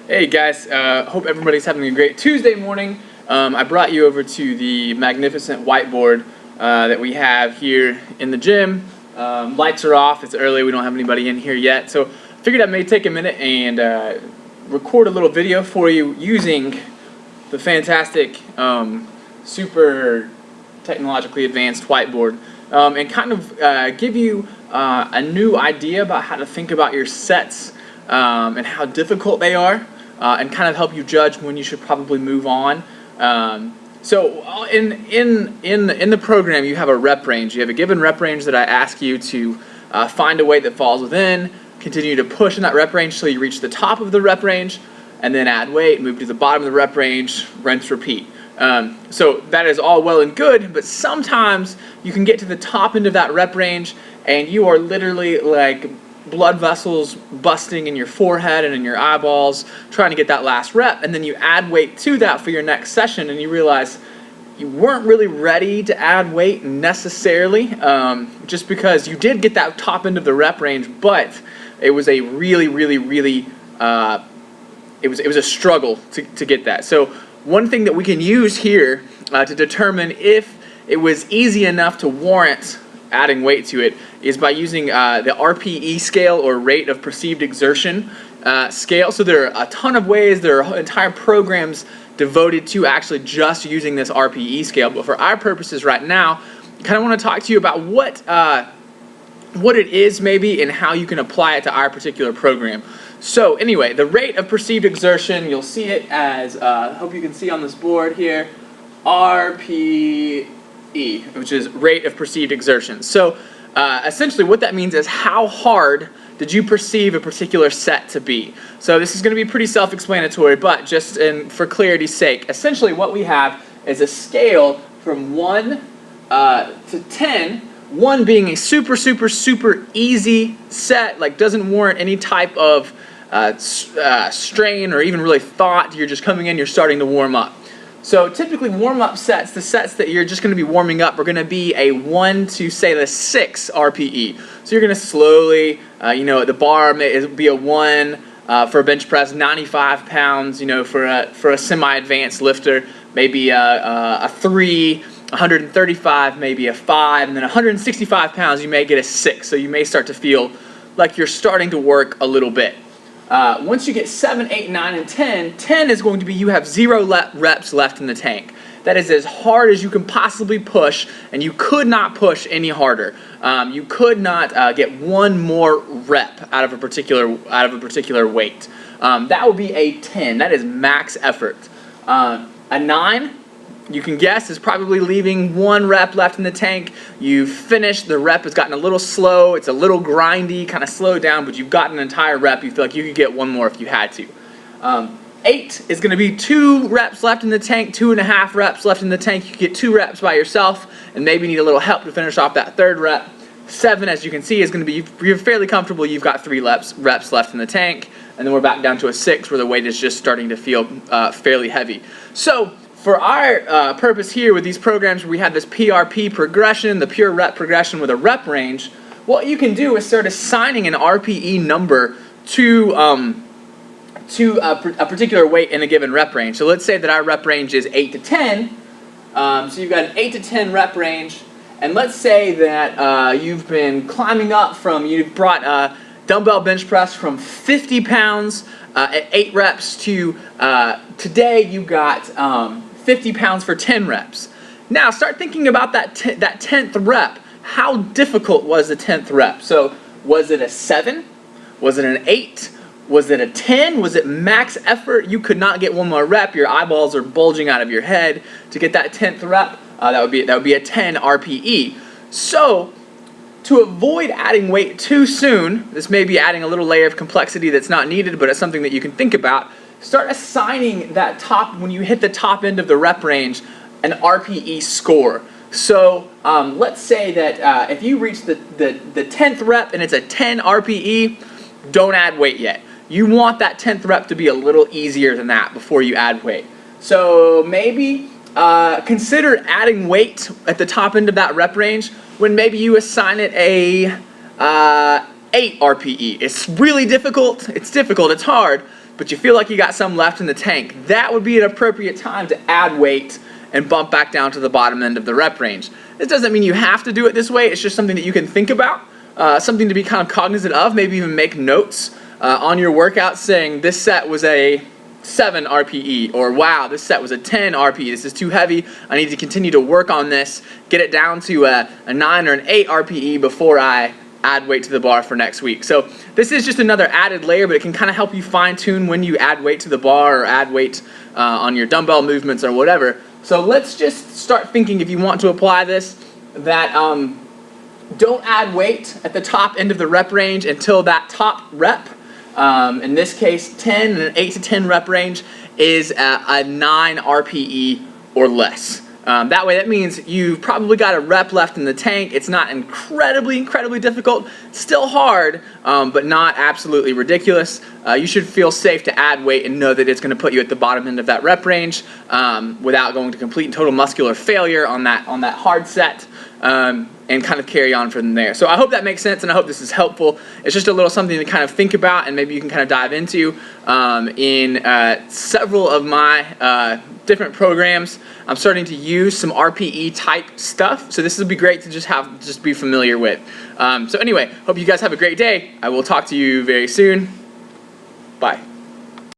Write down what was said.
Hey guys, hope everybody's having a great Tuesday morning. I brought you over to the magnificent whiteboard that we have here in the gym. Lights are off, it's early, we don't have anybody in here yet, so I figured I may take a minute and record a little video for you using the fantastic, super technologically advanced whiteboard and kind of give you a new idea about how to think about your sets and how difficult they are. And kind of help you judge when you should probably move on. So in the program, you have a rep range. You have a given rep range that I ask you to find a weight that falls within, continue to push in that rep range till you reach the top of the rep range, and then add weight, move to the bottom of the rep range, rinse, repeat. So that is all well and good, but sometimes you can get to the top end of that rep range and you are literally like blood vessels busting in your forehead and in your eyeballs trying to get that last rep, and then you add weight to that for your next session and you realize you weren't really ready to add weight necessarily, just because you did get that top end of the rep range, but it was a really it was a struggle to get that. So one thing that we can use here to determine if it was easy enough to warrant adding weight to it is by using the RPE scale, or rate of perceived exertion scale. So there are a ton of ways, there are entire programs devoted to actually just using this RPE scale, but for our purposes right now, I kind of want to talk to you about what it is maybe and how you can apply it to our particular program. So anyway, the rate of perceived exertion, you'll see it as, I hope you can see on this board here, RPE, which is rate of perceived exertion. So essentially what that means is how hard did you perceive a particular set to be. So this is going to be pretty self-explanatory, but just for clarity's sake, essentially what we have is a scale from 1 to 10, 1 being a super easy set, like doesn't warrant any type of strain or even really thought. You're just coming in, you're starting to warm up. So typically warm-up sets, the sets that you're just going to be warming up, are going to be a 1 to say the 6 RPE. So you're going to slowly, the bar may be a 1 for a bench press, 95 pounds, for a semi-advanced lifter, maybe a 3, 135, maybe a 5, and then 165 pounds, you may get a 6. So you may start to feel like you're starting to work a little bit. Once you get 7, 8, 9, and 10, 10 is going to be you have 0 reps left in the tank. That is as hard as you can possibly push, and you could not push any harder. You could not get one more rep out of a particular weight. That would be a 10. That is max effort. A 9, you can guess, is probably leaving 1 rep left in the tank. You've finished, the rep has gotten a little slow, it's a little grindy, kind of slowed down, but you've gotten an entire rep. You feel like you could get 1 more if you had to. 8 is going to be 2 reps left in the tank, 2.5 reps left in the tank. You could get 2 reps by yourself and maybe need a little help to finish off that 3rd rep. 7, as you can see, is going to be, you're fairly comfortable, you've got 3 reps left in the tank, and then we're back down to a 6 where the weight is just starting to feel fairly heavy. So for our purpose here with these programs where we have this PRP progression, the pure rep progression with a rep range, what you can do is start assigning an RPE number to a particular weight in a given rep range. So let's say that our rep range is 8 to 10. So you've got an 8 to 10 rep range, and let's say that you've been climbing up you've brought dumbbell bench press from 50 pounds at 8 reps to today you got 50 pounds for 10 reps. Now start thinking about that 10th rep. How difficult was the 10th rep? So was it a 7? Was it an 8? Was it a 10? Was it max effort? You could not get 1 more rep. Your eyeballs are bulging out of your head to get that 10th rep. That would be a 10 RPE. So to avoid adding weight too soon, this may be adding a little layer of complexity that's not needed, but it's something that you can think about. Start assigning that when you hit the top end of the rep range, an RPE score. So let's say that if you reach the 10th rep and it's a 10 RPE, don't add weight yet. You want that 10th rep to be a little easier than that before you add weight. So maybe consider adding weight at the top end of that rep range when maybe you assign it a 8 RPE. It's really difficult. It's hard, but you feel like you got some left in the tank. That would be an appropriate time to add weight and bump back down to the bottom end of the rep range. This doesn't mean you have to do it this way. It's just something that you can think about, something to be kind of cognizant of, maybe even make notes on your workout saying this set was a 7 RPE, or wow, this set was a 10 RPE. This is too heavy. I need to continue to work on this, get it down to a 9 or an 8 RPE before I add weight to the bar for next week. So this is just another added layer, but it can kind of help you fine tune when you add weight to the bar or add weight on your dumbbell movements or whatever. So let's just start thinking, if you want to apply this, that don't add weight at the top end of the rep range until that top rep. In this case, 10 and an 8 to 10 rep range is a 9 RPE or less. That way, that means you've probably got a rep left in the tank. It's not incredibly difficult. Still hard, but not absolutely ridiculous. You should feel safe to add weight and know that it's going to put you at the bottom end of that rep range without going to complete and total muscular failure on that hard set. And kind of carry on from there. So I hope that makes sense, and I hope this is helpful. It's just a little something to kind of think about, and maybe you can kind of dive into in several of my different programs. I'm starting to use some RPE type stuff, so this would be great to just be familiar with. So anyway, hope you guys have a great day. I will talk to you very soon. Bye.